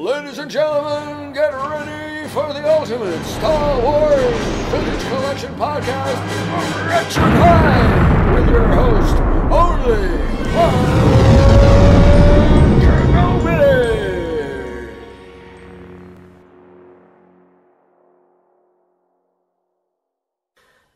Ladies and gentlemen, get ready for the ultimate Star Wars Vintage Collection Podcast, Wretched Hive, with your host, OnlyOne Kenobi.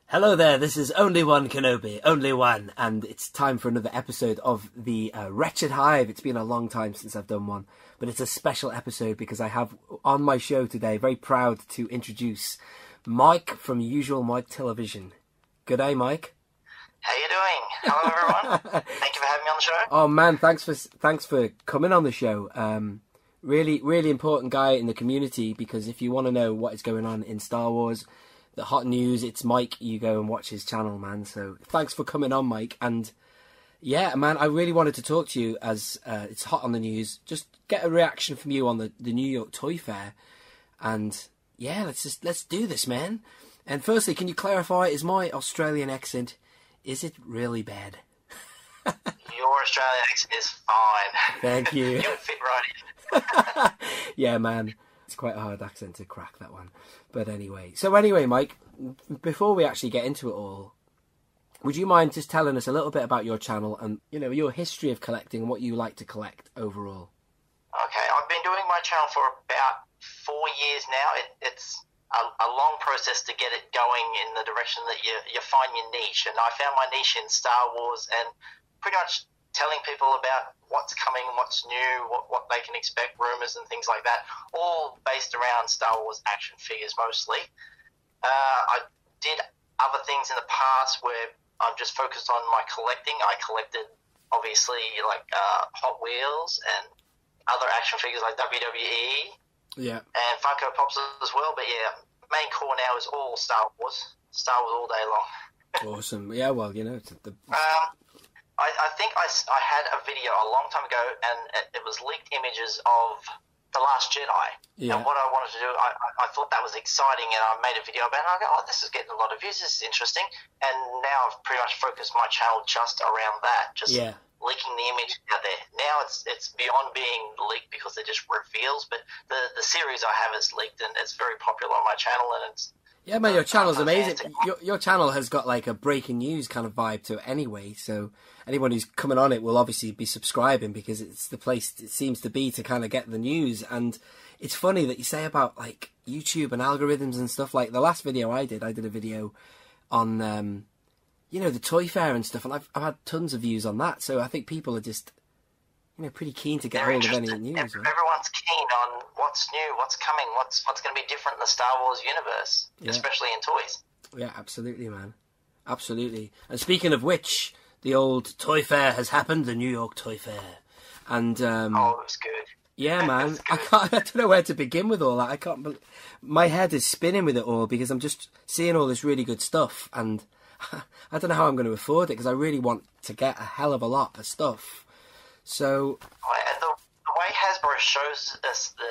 Hello there, this is OnlyOne Kenobi, OnlyOne, and it's time for another episode of the Wretched Hive. It's been a long time since I've done one, but it's a special episode because I have on my show today, very proud to introduce Mike from Usual Mike Television. Good day, Mike. How you doing? Hello, everyone. Thank you for having me on the show. Oh man, thanks for coming on the show. Really important guy in the community, because if you want to know what is going on in Star Wars, the hot news, it's Mike. You go and watch his channel, man. So thanks for coming on, Mike. And yeah, man, I really wanted to talk to you as it's hot on the news. Just get a reaction from you on the New York Toy Fair. And yeah, let's do this, man. And firstly, can you clarify, is my Australian accent, is it really bad? Your Australian accent is fine. Thank you. You'll fit right in. Yeah, man. It's quite a hard accent to crack, that one. But anyway, Mike, before we actually get into it all, would you mind just telling us a little bit about your channel and, you know, your history of collecting and what you like to collect overall? Okay, I've been doing my channel for about 4 years now. It's a long process to get it going in the direction that you find your niche. And I found my niche in Star Wars and pretty much telling people about what's coming, what's new, what they can expect, rumours and things like that, all based around Star Wars action figures mostly. I did other things in the past where I'm just focused on my collecting. I collected, obviously, like Hot Wheels and other action figures like WWE. Yeah. And Funko Pops as well. But yeah, main core now is all Star Wars. Star Wars all day long. Awesome. Yeah, well, you know, I think I had a video a long time ago, and it was leaked images of The Last Jedi. Yeah. And what I wanted to do, I thought that was exciting, and I made a video about it, and I go, oh, this is getting a lot of views, this is interesting. And now I've pretty much focused my channel just around that, just leaking the image out there. Now it's beyond being leaked because they're just reveals, but the series I have is leaked, and it's very popular on my channel, and it's... Yeah, man, your channel's amazing. Your channel has got like a breaking news kind of vibe to it anyway, so anyone who's coming on it will obviously be subscribing because it's the place it seems to be to kind of get the news. And it's funny that you say about like YouTube and algorithms and stuff. Like the last video I did a video on, you know, the Toy Fair and stuff, and I've had tons of views on that. So I think people are just, you know, pretty keen to get hold of any news. Right? Everyone's keen on what's new, what's coming, what's going to be different in the Star Wars universe, especially in toys. Yeah, absolutely, man. Absolutely. And speaking of which, the old Toy Fair has happened, the New York Toy Fair. And oh, it was good. Yeah, man. I don't know where to begin with all that. I can't believe... My head is spinning with it all because I'm just seeing all this really good stuff, and I don't know how I'm going to afford it because I really want to get a hell of a lot of stuff. So... And the way Hasbro shows us the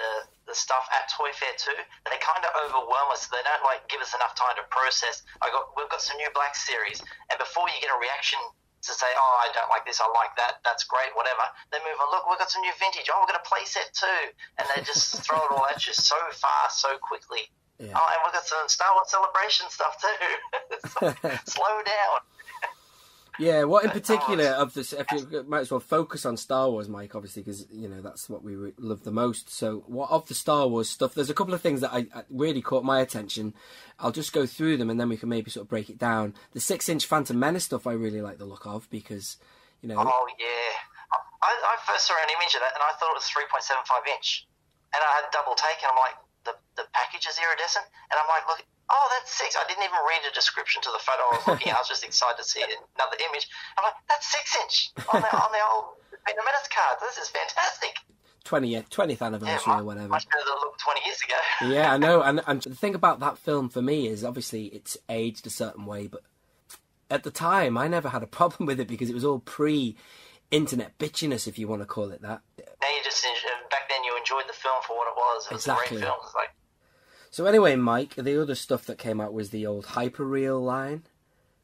stuff at Toy Fair too, they kind of overwhelm us. They don't like give us enough time to process. We've got some new Black Series, and before you get a reaction to say, oh, I don't like this, I like that, that's great, whatever, they move on, look, we've got some new vintage, oh, we've got a playset too, and they just throw it all at you so fast, so quickly. Yeah. Oh, and we've got some Star Wars Celebration stuff too. Slow down. Yeah, what in particular of this? If you might as well focus on Star Wars, Mike, obviously, because you know that's what we love the most. So, what of the Star Wars stuff? There's a couple of things that I really caught my attention. I'll just go through them, and then we can maybe sort of break it down. The 6-inch Phantom Menace stuff, I really like the look of because, you know. Oh yeah, I first saw an image of that, and I thought it was 3.75 inch, and I had double take, and I'm like, the package is iridescent, and I'm like, look. Oh, that's 6. I didn't even read a description to the photo I was looking at. I was just excited to see another image. I'm like, that's 6-inch on the old Menace card. This is fantastic. 20th anniversary or whatever. Much better than it looked 20 years ago. Yeah, I know. And the thing about that film for me is obviously it's aged a certain way, but at the time I never had a problem with it because it was all pre-internet bitchiness, if you want to call it that. Now you just, back then you enjoyed the film for what it was. It was a great film. It's like, so anyway, Mike, the other stuff that came out was the old Hyperreal line.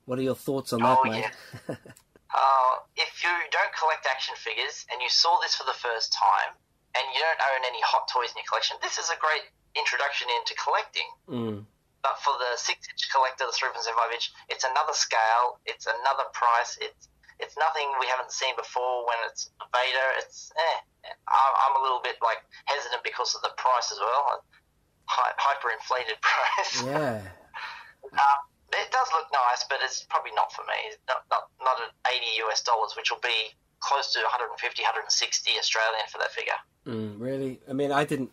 What are your thoughts on that, Mike? Yeah. If you don't collect action figures and you saw this for the first time and you don't own any Hot Toys in your collection, this is a great introduction into collecting. But for the 6-inch collector, the 3.75 inch, it's another scale, it's another price, it's nothing we haven't seen before. When it's Vader, it's I'm a little bit like hesitant because of the price as well, hyperinflated price. Yeah. It does look nice, but it's probably not for me. Not at $80 which will be close to 150, 160 Australian for that figure. Really? I mean, it didn't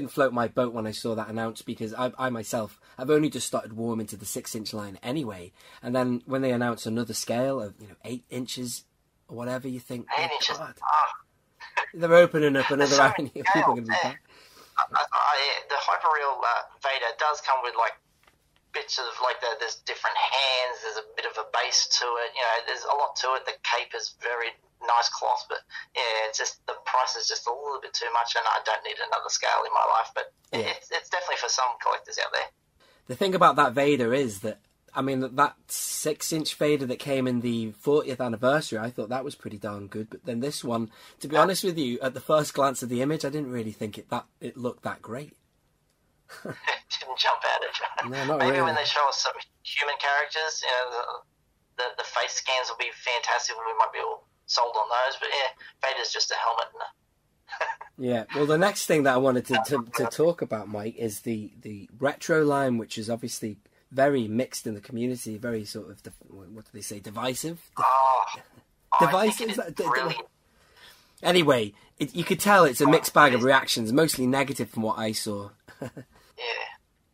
float my boat when I saw that announced, because I myself, I've only just started warming to the 6-inch line anyway. And then when they announce another scale of 8 inches or whatever, you think, 8 inches. They're opening up another avenue. People are going to be back. The Hyperreal Vader does come with like bits of there's different hands, there's a bit of a base to it, there's a lot to it. The cape is very nice cloth, but it's just the price is just a little bit too much, and I don't need another scale in my life. But it's definitely for some collectors out there. The thing about that Vader is that, I mean, that 6-inch Vader that came in the 40th anniversary, I thought that was pretty darn good. But then this one, to be honest with you, at the first glance of the image, I didn't really think it looked that great. It didn't jump out at you. No, not Maybe really. when they show us some human characters, the face scans will be fantastic. We might be all sold on those. But Vader's just a helmet. Yeah. Well, the next thing that I wanted to talk about, Mike, is the retro line, which is obviously very mixed in the community, very sort of, what do they say, divisive? Divisive? I think it is brilliant. Anyway, you could tell it's a mixed bag of reactions, mostly negative from what I saw. Yeah.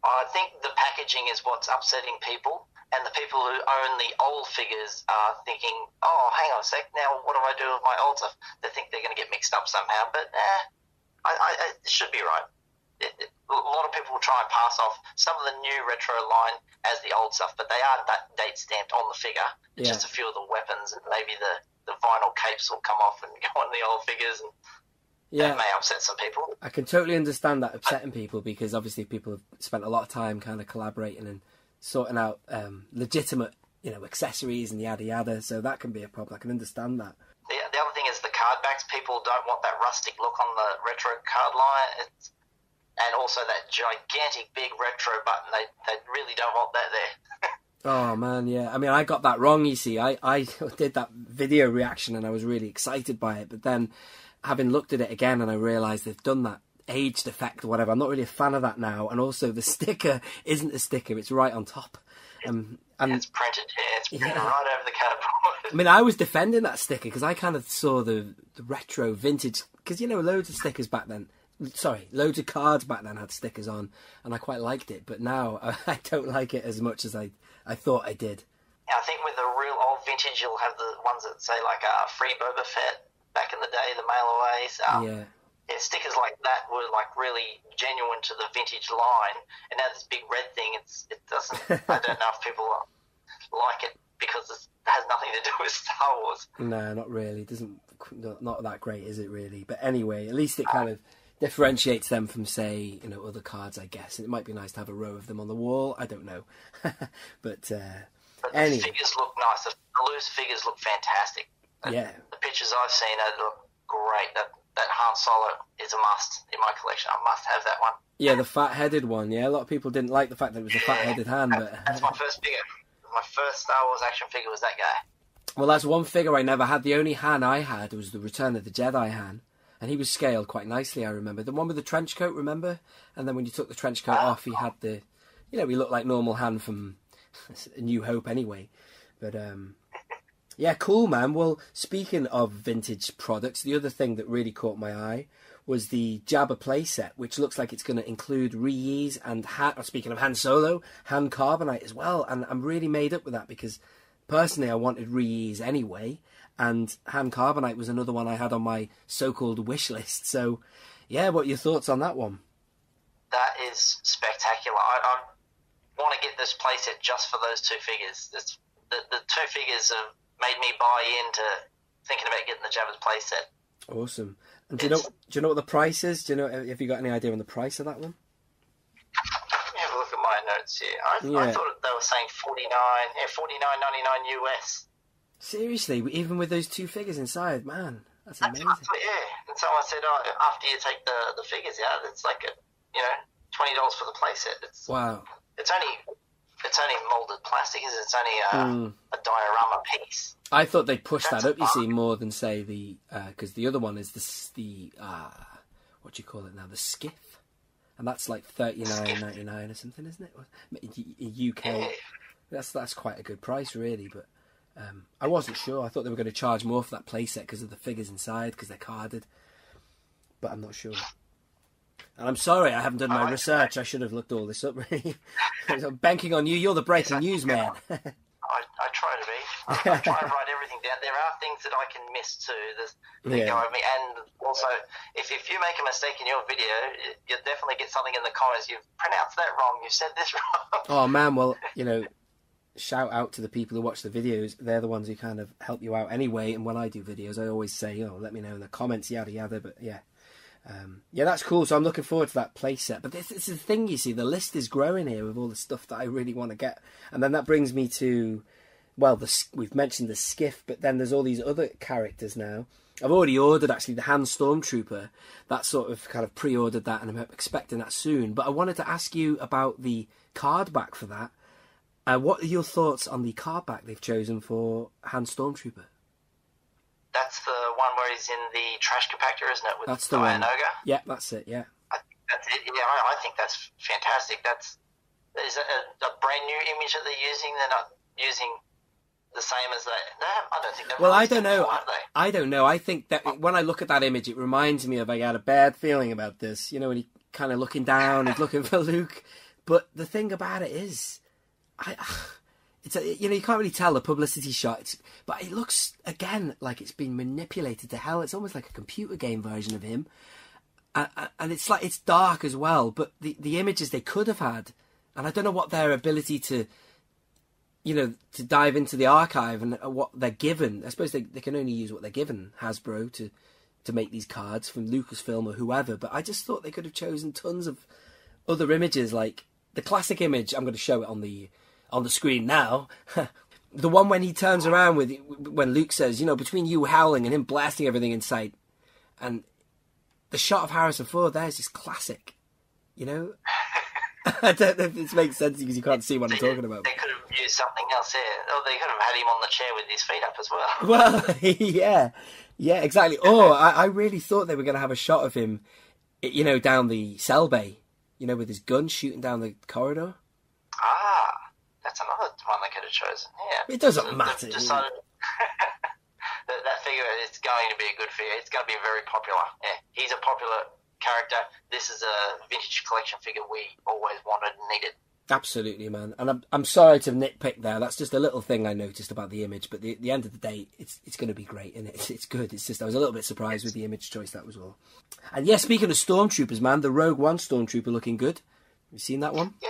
I think the packaging is what's upsetting people, and the people who own the old figures are thinking, oh, hang on a sec, now what do I do with my old stuff? They think they're going to get mixed up somehow, but it should be right. A lot of people will try and pass off some of the new retro line as the old stuff, but they are that date stamped on the figure. It's just a few of the weapons, and maybe the vinyl capes will come off and go on the old figures, and that may upset some people. I can totally understand that upsetting people, because obviously people have spent a lot of time kind of collaborating and sorting out legitimate, accessories and yada yada, so that can be a problem. I can understand that. The other thing is the card backs. People don't want that rustic look on the retro card line. And also that gigantic big retro button. They really don't want that there. Oh, man, yeah. I mean, I got that wrong, you see. I did that video reaction and I was really excited by it. But then, having looked at it again, and I realised they've done that aged effect or whatever, I'm not really a fan of that now. And also, the sticker isn't a sticker. It's right on top. And it's printed, It's printed right over the cardboard. I mean, I was defending that sticker because I kind of saw the retro vintage... Because, loads of stickers back then... Sorry, loads of cards back then had stickers on, and I quite liked it. But now I don't like it as much as I thought I did. Yeah, I think with the real old vintage, you'll have the ones that say like "Free Boba Fett" back in the day, the mail-aways. Yeah, stickers like that were like really genuine to the vintage line, and now this big red thing, it doesn't. I don't know if people like it because it has nothing to do with Star Wars. No, not really. It doesn't. Not that great, is it really? But anyway, at least it kind of differentiates them from, say, other cards, I guess. It might be nice to have a row of them on the wall. I don't know. But anyway. The figures look nice. The loose figures look fantastic. The pictures I've seen, they look great. That Han Solo is a must in my collection. I must have that one. Yeah, the fat-headed one. Yeah, a lot of people didn't like the fact that it was a fat-headed Han. But that's my first figure. My first Star Wars action figure was that guy. Well, that's one figure I never had. The only Han I had was the Return of the Jedi Han. And he was scaled quite nicely, I remember. The one with the trench coat, remember? And then when you took the trench coat off, he had the... he looked like normal Han from A New Hope anyway. But, yeah, cool, man. Well, speaking of vintage products, the other thing that really caught my eye was the Jabba Playset, which looks like it's going to include Reese and speaking of Han Solo, Han Carbonite as well. And I'm really made up with that because, personally, I wanted Reese anyway. And Han Carbonite was another one I had on my so-called wish list. So, yeah, what are your thoughts on that one? That is spectacular. I want to get this playset just for those two figures. The two figures have made me buy into thinking about getting the Jabba's playset. Awesome. And do you know what the price is? Have you got any idea on the price of that one? Let me have a look at my notes here. I thought they were saying $49.99 US. Seriously, even with those two figures inside, man. That's amazing. Yeah, and someone said, after you take the figures out, it's like $20 for the playset. Wow. It's only molded plastic, isn't it? It's only a diorama piece. I thought they'd push that up, you see, more than say because the other one is the what do you call it now? The skiff, and that's like $39.99 or something, isn't it? In UK, yeah. That's quite a good price, really. But I wasn't sure. I thought they were going to charge more for that playset because of the figures inside, because they're carded. But I'm not sure. And I'm sorry, I haven't done my research. I should have looked all this up, really. I'm banking on you. You're the breaking news man. I try to be. I try to write everything down. There are things that I can miss too. That go over me. And also, if you make a mistake in your video, you'll definitely get something in the comments. You've pronounced that wrong. You've said this wrong. Oh, man. Well, shout out to the people who watch the videos. They're the ones who kind of help you out anyway. And when I do videos, I always say, let me know in the comments, yada, yada. But yeah. That's cool. So I'm looking forward to that playset. But this is the thing, you see, the list is growing here with all the stuff that I really want to get. And then that brings me to, we've mentioned the skiff, but then there's all these other characters now. I've already ordered, actually, the Han Stormtrooper. That sort of kind of pre-ordered that, and I'm expecting that soon. But I wanted to ask you about the card back for that. What are your thoughts on the card back they've chosen for Han Stormtrooper? That's the one where he's in the trash compactor, isn't it? With that's the one. Ogre? Yeah, that's it, yeah. That's it. Yeah, I think that's fantastic. Is it a brand new image that they're using? They're not using the same as I don't think they're I don't know. I don't know. I think that when I look at that image, it reminds me of, I got a bad feeling about this. When he kind of looking down, he's looking for Luke. But the thing about it is, you can't really tell the publicity shot, but it looks, again, like it's been manipulated to hell. It's almost like a computer game version of him. And it's dark as well, but the images they could have had, and I don't know what their ability to dive into the archive and what they're given. I suppose they can only use what they're given, Hasbro, to make these cards from Lucasfilm or whoever, but I just thought they could have chosen tons of other images, like the classic image. I'm going to show it on the screen now. The one when he turns around when Luke says, between you howling and him blasting everything in sight, and the shot of Harrison Ford there is just classic. I don't know if this makes sense because you can't see what I'm talking about. They could have used something else there. Or they could have had him on the chair with his feet up as well. Well, yeah, exactly. Or I really thought they were going to have a shot of him, down the cell bay, with his gun shooting down the corridor. That's another one they could have chosen. Yeah, it doesn't matter. Decided that figure is going to be a good figure. It's going to be very popular. Yeah, he's a popular character. This is a vintage collection figure we always wanted and needed. Absolutely, man. And I'm sorry to nitpick there. That's just a little thing I noticed about the image. But at the end of the day, it's going to be great, and it's good. It's just I was a little bit surprised with the image choice. That was all. And yeah, speaking of Stormtroopers, man, the Rogue One Stormtrooper looking good. Have you seen that one? Yeah.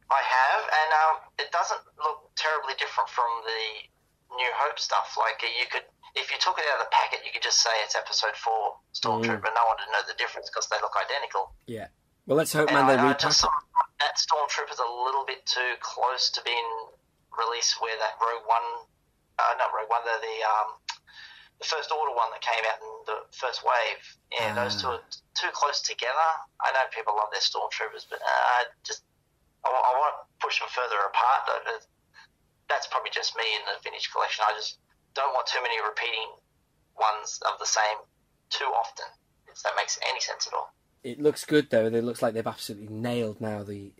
I have, and it doesn't look terribly different from the New Hope stuff. Like, if you took it out of the packet, you could just say it's Episode 4 Stormtrooper. No one would know the difference because they look identical. Yeah. Well, let's hope, man, they repack it. That Stormtrooper's a little bit too close to being released where that Rogue One, the First Order one that came out in the first wave. Yeah, those two are too close together. I know people love their Stormtroopers, but I want to push them further apart. That's probably just me in the vintage collection. I just don't want too many repeating ones of the same too often, if that makes any sense at all. It looks good, though. It looks like they've absolutely nailed now the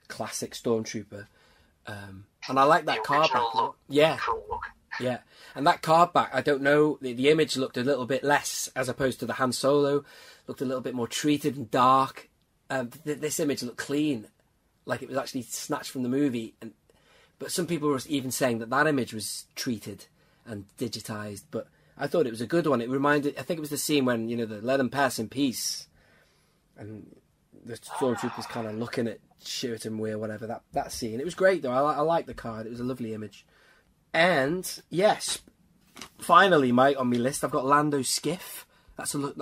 classic Stormtrooper. And I like that card back. Look. Yeah. Cool look. Yeah. And that card back, I don't know, the image looked a little bit less, as opposed to the Han Solo, looked a little bit more treated and dark. This image looked clean, like it was actually snatched from the movie. But some people were even saying that image was treated and digitized. But I thought it was a good one. It reminded, I think it was the scene when, they let him pass in peace. And the Stormtroopers kind of looking at Sheraton Weir, whatever, that scene. It was great, though. I like the card. It was a lovely image. And, yes, finally, Mike, on my list, I've got Lando's skiff. That's another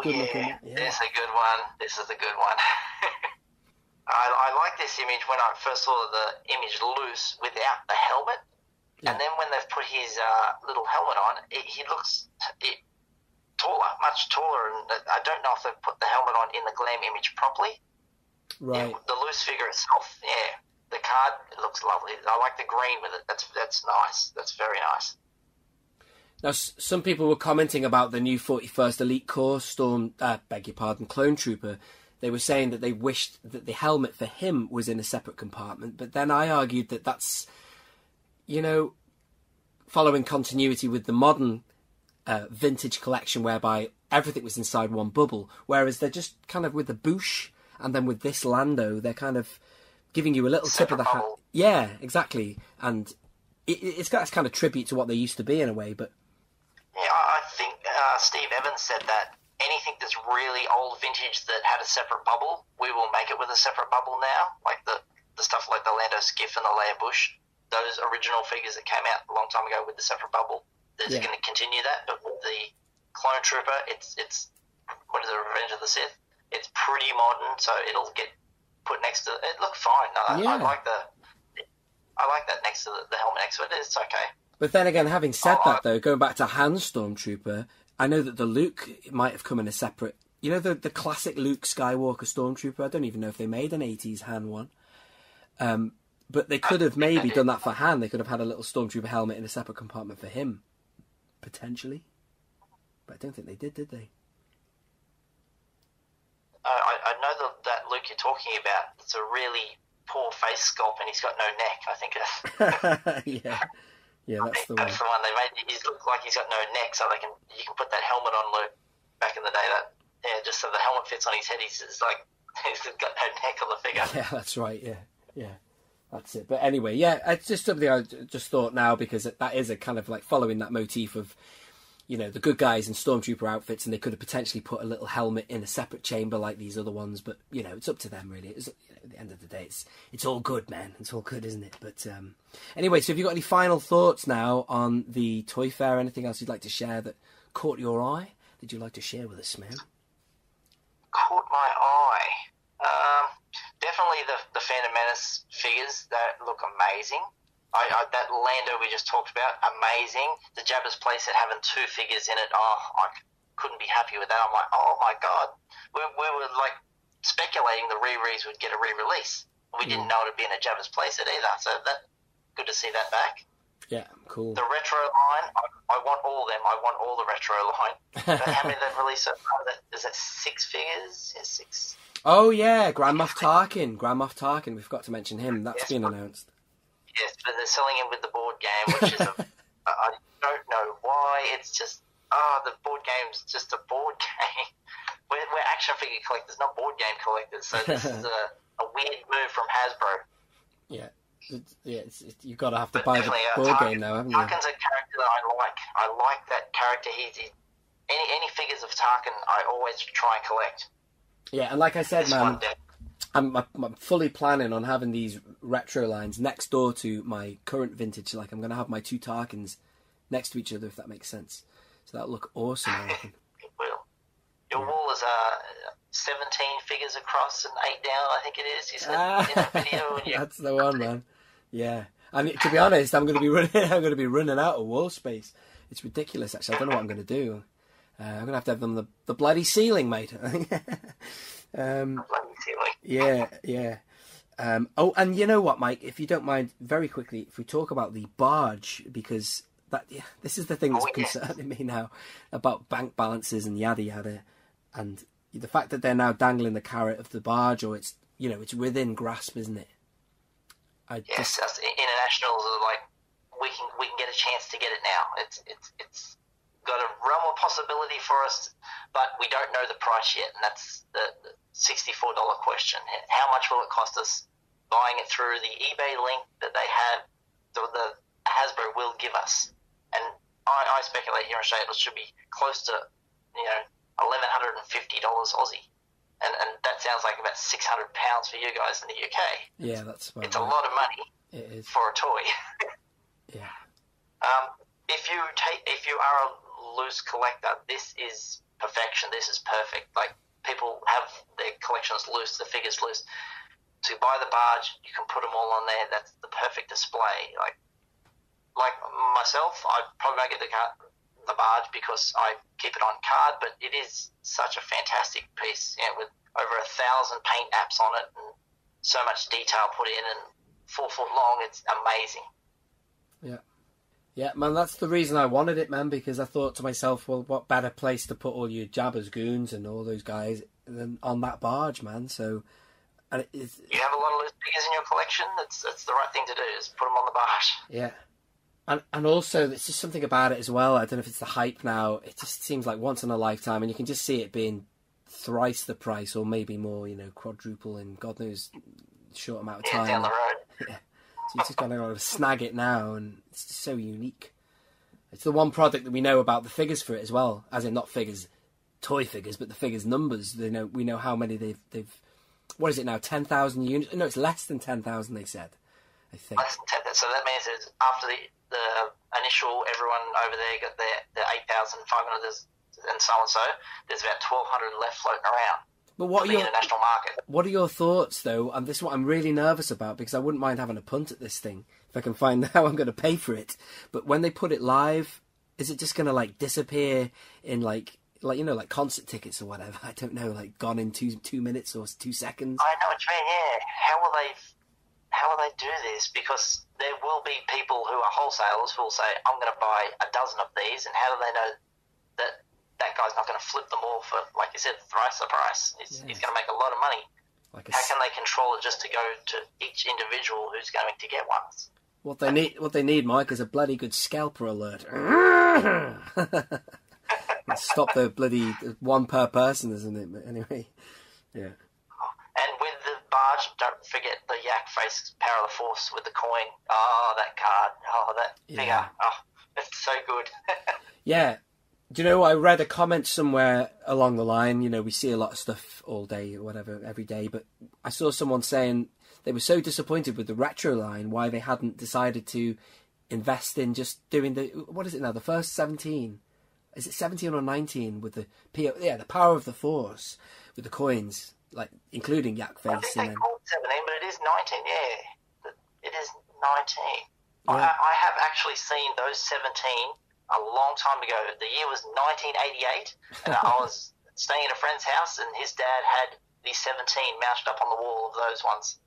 good looking one. Yeah. This is a good one. This is a good one. I like this image when I first saw the image loose without the helmet. And then when they've put his little helmet on, he looks taller, much taller. And I don't know if they've put the helmet on in the glam image properly. Right. The loose figure itself, the card, it looks lovely. I like the green with it. That's nice. That's very nice. Now, some people were commenting about the new 41st Elite Corps Clone Trooper. They were saying that they wished that the helmet for him was in a separate compartment, but then I argued that that's, following continuity with the modern vintage collection whereby everything was inside one bubble, whereas they're just kind of with the Boosh, and then with this Lando, they're kind of giving you a little tip of the hat. Yeah, exactly. And it's got kind of tribute to what they used to be in a way, but... Yeah, I think Steve Evans said that anything that's really old vintage that had a separate bubble, we will make it with a separate bubble now. Like the stuff like the Lando Skiff and the Leia Bush, those original figures that came out a long time ago with the separate bubble, they're going to continue that. But with the Clone Trooper, it's what is it, Revenge of the Sith? It's pretty modern, so it'll get put next to it. Look fine. I like that next to the helmet next to it. It's okay. But then again, having said that, though, going back to Han Stormtrooper, I know that the Luke might have come in a separate... the classic Luke Skywalker Stormtrooper? I don't even know if they made an 80s Han one. But they could have maybe done that for Han. They could have had a little Stormtrooper helmet in a separate compartment for him. Potentially. But I don't think they did they? I know that Luke you're talking about, it's a really poor face sculpt and he's got no neck, I think. Yeah, that's the one. That's the one. They made he look like he's got no neck, so you can put that helmet on Luke. Back in the day, just so the helmet fits on his head. He's got no neck on the figure. Yeah, that's right. Yeah, that's it. But anyway, it's just something I just thought now, because that is a kind of like following that motif of, the good guys in Stormtrooper outfits, and they could have potentially put a little helmet in a separate chamber like these other ones. But it's up to them really. At the end of the day, it's all good, man. It's all good, isn't it? But anyway, so have you got any final thoughts now on the Toy Fair? Anything else you'd like to share that caught your eye? Did you like to share with us, man? Caught my eye. Definitely the Phantom Menace figures that look amazing. That Lando we just talked about, amazing. The Jabba's Playset having 2 figures in it, I couldn't be happy with that. I'm like, oh my god. We were like speculating the re-re's would get a re-release. We didn't know it'd be in a Jabba's Playset either, so good to see that back. Yeah, cool. The retro line, I want all of them. I want all the retro line. But how many they've released so far? Is that 6 figures? Yeah, 6. Oh yeah, Grand Moff Tarkin. We forgot to mention him. That's been announced. Yes, but they're selling him with the board game, which is I don't know why. It's just the board game's just a board game. We're action figure collectors, not board game collectors. So this is a weird move from Hasbro. Yeah. You've got to have to buy the board game now, haven't you? Tarkin's a character that I like. I like that character. Any figures of Tarkin, I always try and collect. Yeah, and like I said, man, I'm fully planning on having these retro lines next door to my current vintage. Like, I'm going to have my 2 Tarkins next to each other, if that makes sense. So that'll look awesome, I reckon. It will. Your wall is 17 figures across and 8 down, I think it is. You said in the video. That's the one, man. Yeah. I mean, to be honest, I'm going to be running out of wall space. It's ridiculous, actually. I don't know what I'm going to do. I'm going to have them the bloody ceiling, mate. Yeah. And you know what, Mike? If you don't mind, very quickly, if we talk about the Barge, because this is the thing that's concerning me now about bank balances and yada yada, and the fact that they're now dangling the carrot of the Barge, or it's within grasp, isn't it? Yes, internationals are like we can get a chance to get it now. It's got a realm of possibility for us, but we don't know the price yet, and that's the $64 question. How much will it cost us buying it through the eBay link that they have, the Hasbro will give us? And I speculate here in Australia it should be close to $1,150 Aussie, and that sounds like about £600 for you guys in the UK. Yeah, that's about it's right. A lot of money. It is for a toy. Yeah. If you are a loose collector, this is perfection. This is perfect. Like, people have their collections loose, the figures loose. To buy the Barge, you can put them all on there. That's the perfect display. Like, like myself, I probably don't get the Barge because I keep it on card, but it is such a fantastic piece, with over 1,000 paint apps on it and so much detail put in, and 4 foot long. It's amazing. Yeah, man, that's the reason I wanted it, man, because I thought to myself, well, what better place to put all your Jabba's goons and all those guys than on that Barge, man. So, and you have a lot of loose figures in your collection. That's the right thing to do, is put them on the Barge. Yeah. And also, there's just something about it as well. I don't know if it's the hype now. It just seems like once in a lifetime, and you can just see it being thrice the price, or maybe more, quadruple in God knows short amount of time. Down the road. Yeah. So you just got to snag it now, and it's just so unique. It's the one product that we know about the figures for it as well, as in not figures, toy figures, but the figures numbers. We know how many they've. What is it now? 10,000 units? No, it's less than 10,000. They said, I think. Less than 10,000. So that means it's after the initial, everyone over there got their 8,500 and so on. So there's about 1,200 left floating around. But what are the international market? What are your thoughts, though? And this is what I'm really nervous about, because I wouldn't mind having a punt at this thing if I can find how I'm going to pay for it. But when they put it live, is it just going to disappear in like concert tickets or whatever? I don't know, gone in 2 minutes or 2 seconds. I know what you mean. Yeah, how will they do this? Because there will be people who are wholesalers who will say, "I'm going to buy a dozen of these," and how do they know that guy's not going to flip them all for, like you said, thrice the price? He's going to make a lot of money. How can they control it just to go to each individual who's going to get ones? What they need, Mike, is a bloody good scalper alert. Stop the bloody one per person, isn't it? But anyway, yeah. And with the Barge, don't forget the Yak Face Power of the Force with the coin. Oh, that card. Oh, that figure. Oh, it's so good. Yeah. Do you know, I read a comment somewhere along the line, we see a lot of stuff all day or whatever, every day, but I saw someone saying they were so disappointed with the retro line, why they hadn't decided to invest in just doing what is it now, the first 17? Is it 17 or 19 with the the Power of the Force with the coins, including Yak Face? I think they called 17, but it is 19, yeah. It is 19. Yeah. I have actually seen those 17 a long time ago. The year was 1988, and I was staying at a friend's house, and his dad had the 17 mounted up on the wall of those ones.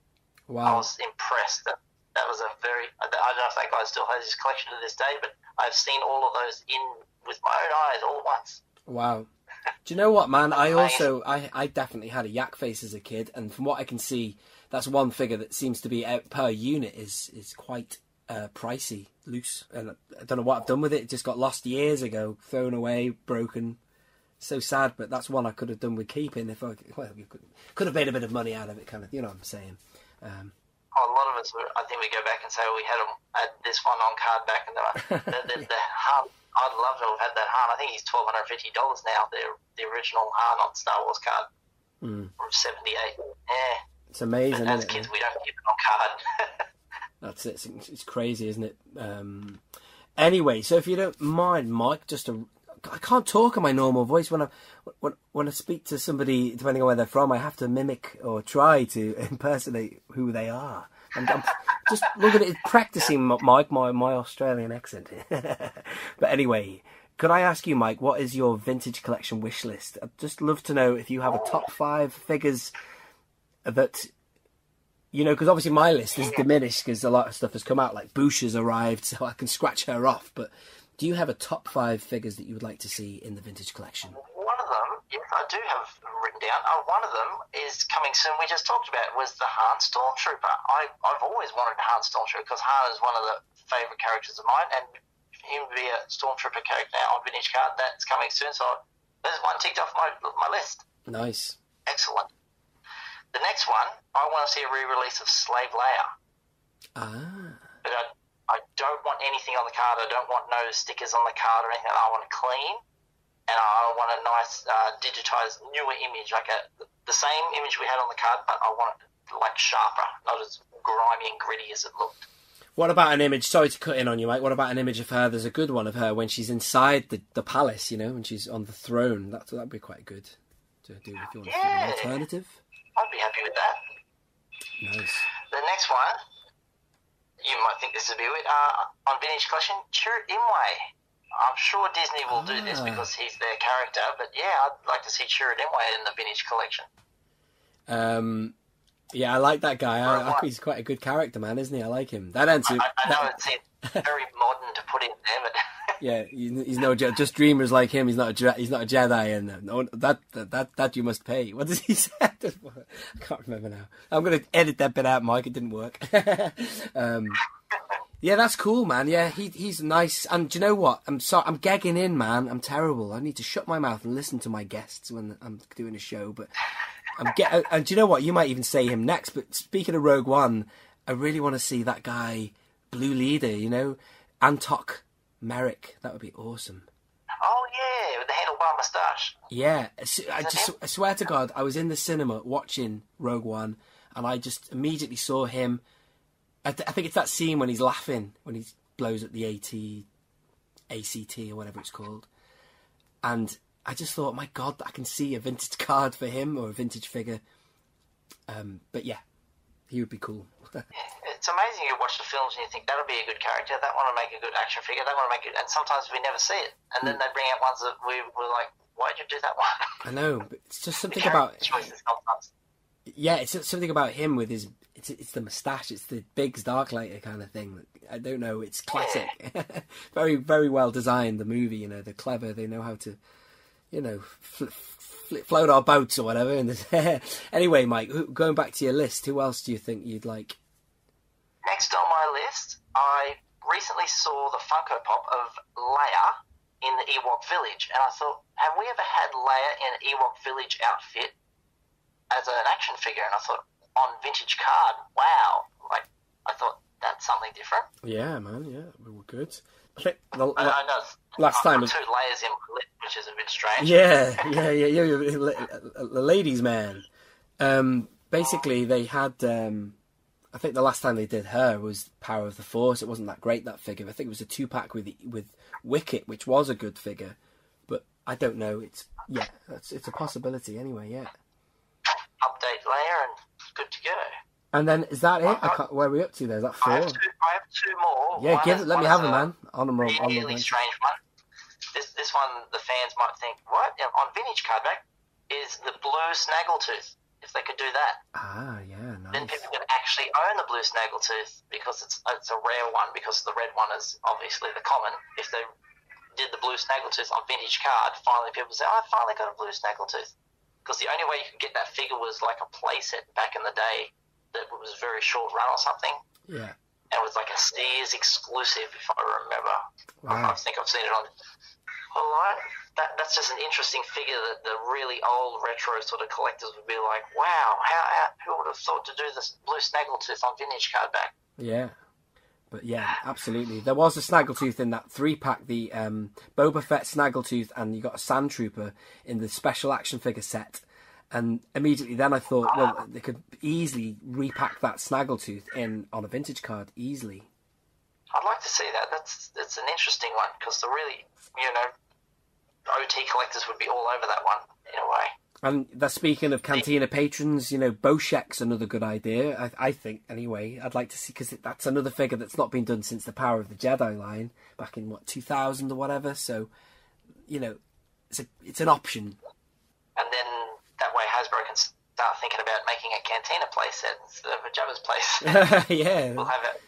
Wow. I was impressed. That was a very... I don't know if that guy still has his collection to this day, but I've seen all of those with my own eyes all at once. Wow. Do you know what, man? I definitely had a Yak Face as a kid, and from what I can see, that's one figure that seems to be per unit is quite pricey, loose, and I don't know what I've done with it. It just got lost years ago, thrown away, broken. So sad, but that's one I could have done with keeping if you could have made a bit of money out of it, kind of. You know what I'm saying? A lot of us, I think we go back and say, we had this one on card back, and the Han. I'd love to have had that Han. I think he's $1,250 now. The original Han on Star Wars card from '78. Yeah, it's amazing. But as isn't it? kids, we don't keep it on card. That's it. It's crazy, isn't it? Anyway, so if you don't mind, Mike, I can't talk in my normal voice when I speak to somebody, depending on where they're from. I have to mimic or try to impersonate who they are. I'm just looking at it, practicing, Mike, my Australian accent. But anyway, could I ask you, Mike, what is your vintage collection wish list? I'd just love to know if you have a top 5 figures that, because obviously my list is diminished because a lot of stuff has come out, like Boosh has arrived, so I can scratch her off. But do you have a top 5 figures that you would like to see in the vintage collection? One of them, yes, I do have written down. One of them is coming soon. We just talked about it, was the Han Stormtrooper. I've always wanted a Han Stormtrooper because Han is one of the favourite characters of mine, and for him to be a Stormtrooper character now on vintage card, that's coming soon. So there's one ticked off my list. Nice. Excellent. The next one, I want to see a re-release of Slave Leia. But I don't want anything on the card. I don't want no stickers on the card or anything. I want it clean, and I want a nice digitized newer image, like the same image we had on the card, but I want it sharper, not as grimy and gritty as it looked. What about an image? Sorry to cut in on you, Mike. What about an image of her? There's a good one of her when she's inside the palace, when she's on the throne. That'd be quite good to do if you want an alternative. I'd be happy with that. Nice. The next one, you might think this would be weird. On Vintage Collection, Chirrut Imwe. I'm sure Disney will do this because he's their character, but yeah, I'd like to see Chirrut Imwe in the Vintage Collection. Yeah, I like that guy. I think he's quite a good character, man, isn't he? I like him. That answer. I know it's very modern to put in there, but yeah, he's no just dreamers like him. He's not a Jedi, and no, that you must pay. What does he say? I can't remember now. I'm gonna edit that bit out, Mike. It didn't work. Yeah, that's cool, man. Yeah, he's nice. And do you know what? I'm gagging in, man. I'm terrible. I need to shut my mouth and listen to my guests when I'm doing a show, but. And do you know what? You might even say him next. But speaking of Rogue One, I really want to see that guy, Blue Leader. You know, Antok Merrick. That would be awesome. Oh yeah, with the handlebar moustache. Yeah, I swear to God, I was in the cinema watching Rogue One, and I just immediately saw him. I think it's that scene when he's laughing when he blows at the ACT or whatever it's called, and. I just thought, my God, I can see a vintage card for him or a vintage figure. But yeah, he would be cool. It's amazing you watch the films and you think, that'll be a good character, that one will make a good action figure, that one will make it... And sometimes we never see it. And then they bring out ones that we're like, why'd you do that one? I know, but it's just something about... choices sometimes. Yeah, it's something about him with his... It's the moustache, it's the Biggs Darklighter kind of thing. I don't know, it's classic. Yeah. Very, very well designed, the movie, you know, they're clever, they know how to... You know, float our boats or whatever. Anyway, Mike, going back to your list, who else do you think you'd like? Next on my list, I recently saw the Funko Pop of Leia in the Ewok Village, and I thought, have we ever had Leia in an Ewok Village outfit as an action figure? And I thought, on vintage card, wow! Like, I thought that's something different. Yeah, man. Yeah, we were good. I think I know. Last time was 2 layers in my lip, which is a bit strange. Yeah. The ladies' man. Basically, they had. I think the last time they did her was Power of the Force. It wasn't that great, that figure. I think it was a 2-pack with Wicket, which was a good figure, but I don't know. It's a possibility anyway. Yeah. Update layer and good to go. And then is that it? Where are we up to there? Is that 4? I have 2 more. Yeah, let me have them, man. On them, really strange one. This one, the fans might think, what? On vintage cardback is the blue Snaggletooth. If they could do that. Ah, yeah, nice. Then people could actually own the blue Snaggletooth because it's a rare one, because the red one is obviously the common. If they did the blue Snaggletooth on vintage card, finally people say, I finally got a blue Snaggletooth. Because the only way you could get that figure was like a playset back in the day that was very short run or something. Yeah. And it was like a Sears exclusive, if I remember. Wow. I think I've seen it on online. That's just an interesting figure that the really old retro sort of collectors would be like, wow, who would have thought to do this blue Snaggletooth on vintage card back? Yeah. But yeah, absolutely. There was a Snaggletooth in that 3-pack, the Boba Fett Snaggletooth, and you got a Sand Trooper in the special action figure set. And immediately then I thought, well, they could easily repack that Snaggletooth in on a vintage card, easily. I'd like to see that. That's an interesting one, because the really, OT collectors would be all over that one, in a way. And that's speaking of Cantina patrons, Boshek's another good idea, I think, anyway. I'd like to see, because that's another figure that's not been done since the Power of the Jedi line, back in, 2000 or whatever, so, it's an option. And then that way Hasbro can start thinking about making a Cantina playset instead of a Jabba's playset. Yeah. We'll have it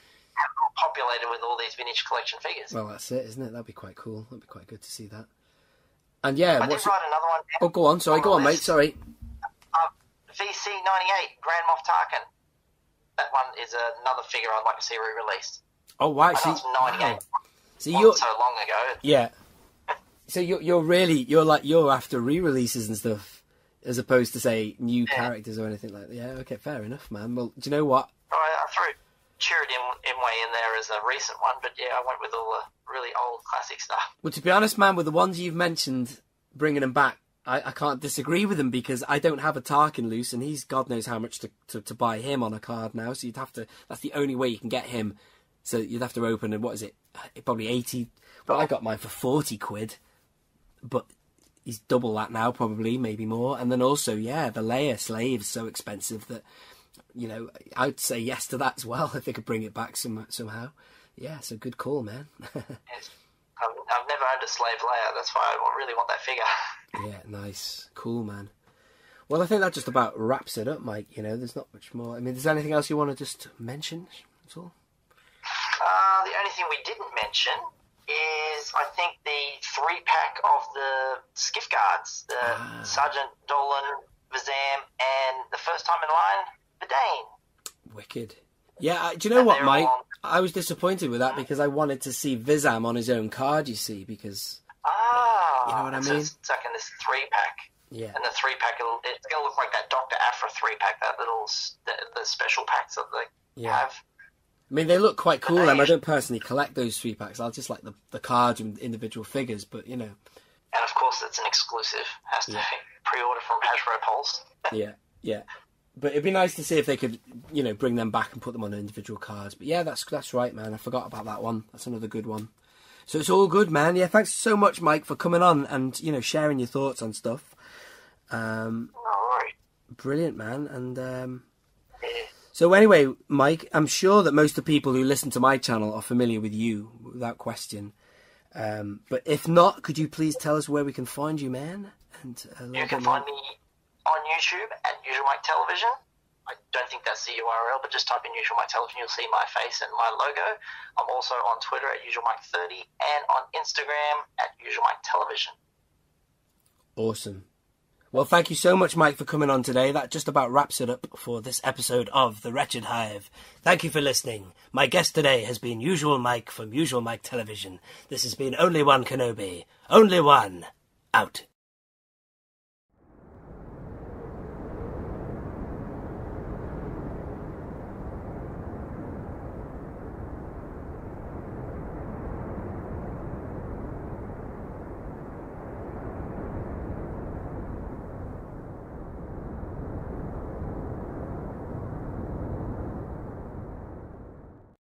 populated with all these vintage collection figures. Well, that's it, isn't it? That'd be quite cool. That'd be quite good to see that. And yeah, I did write another one down. Oh, go on. Sorry, go on, mate. Sorry. VC98, Grand Moff Tarkin. That one is another figure I'd like to see re-released. Oh, wow. I know it's 98. Wow. So you're so long ago. Yeah. So you're after re-releases and stuff, as opposed to say new characters or anything like that. Yeah. Okay. Fair enough, man. Well, do you know what? I threw Chirrut Imwe in there as a recent one, but yeah, I went with all the really old classic stuff. Well, to be honest, man, with the ones you've mentioned, bringing them back, I can't disagree with them, because I don't have a Tarkin loose, and he's God knows how much to buy him on a card now. So you'd have to. That's the only way you can get him. So you'd have to open, and what is it? Probably 80. Well, I got mine for 40 quid, but he's double that now, probably, maybe more. And then also, yeah, the Leia slave's so expensive that I'd say yes to that as well if they could bring it back somehow. Yeah, so good call, man. Yes. I've never owned a slave Leia. That's why I really want that figure. Yeah, nice. Cool, man. Well, I think that just about wraps it up, Mike. There's not much more. I mean, is there anything else you want to just mention? That's all? The only thing we didn't mention is, I think, the 3-pack of the skiff guards. The Sergeant Dolan, Vizam, and the first time in line, Vidane. Wicked. Yeah, do you know what, Mike? I was disappointed with that because I wanted to see Vizam on his own card, you see, because... you know what I mean? It's like in this 3-pack. Yeah. And the 3-pack, it's going to look like that Dr. Aphra 3-pack, that little, the special packs that they have. I mean, they look quite cool, and I don't personally collect those 3-packs. I just like the cards and individual figures, but, And, of course, it's an exclusive. Has to be pre-order from Hasbro Pulse. Yeah. But it'd be nice to see if they could, bring them back and put them on individual cards. But yeah, that's right, man. I forgot about that one. That's another good one. So it's all good, man. Yeah, thanks so much, Mike, for coming on and, sharing your thoughts on stuff. All right. Brilliant, man. And so anyway, Mike, I'm sure that most of the people who listen to my channel are familiar with you, without question. But if not, could you please tell us where we can find you, man? And you can find me on YouTube at Usual Mike Television. I don't think that's the URL, but just type in Usual Mike Television, you'll see my face and my logo. I'm also on Twitter at Usual Mike 30 and on Instagram at Usual Mike Television. Awesome. Well, thank you so much, Mike, for coming on today. That just about wraps it up for this episode of The Wretched Hive. Thank you for listening. My guest today has been Usual Mike from Usual Mike Television. This has been Only One Kenobi. Only One. Out.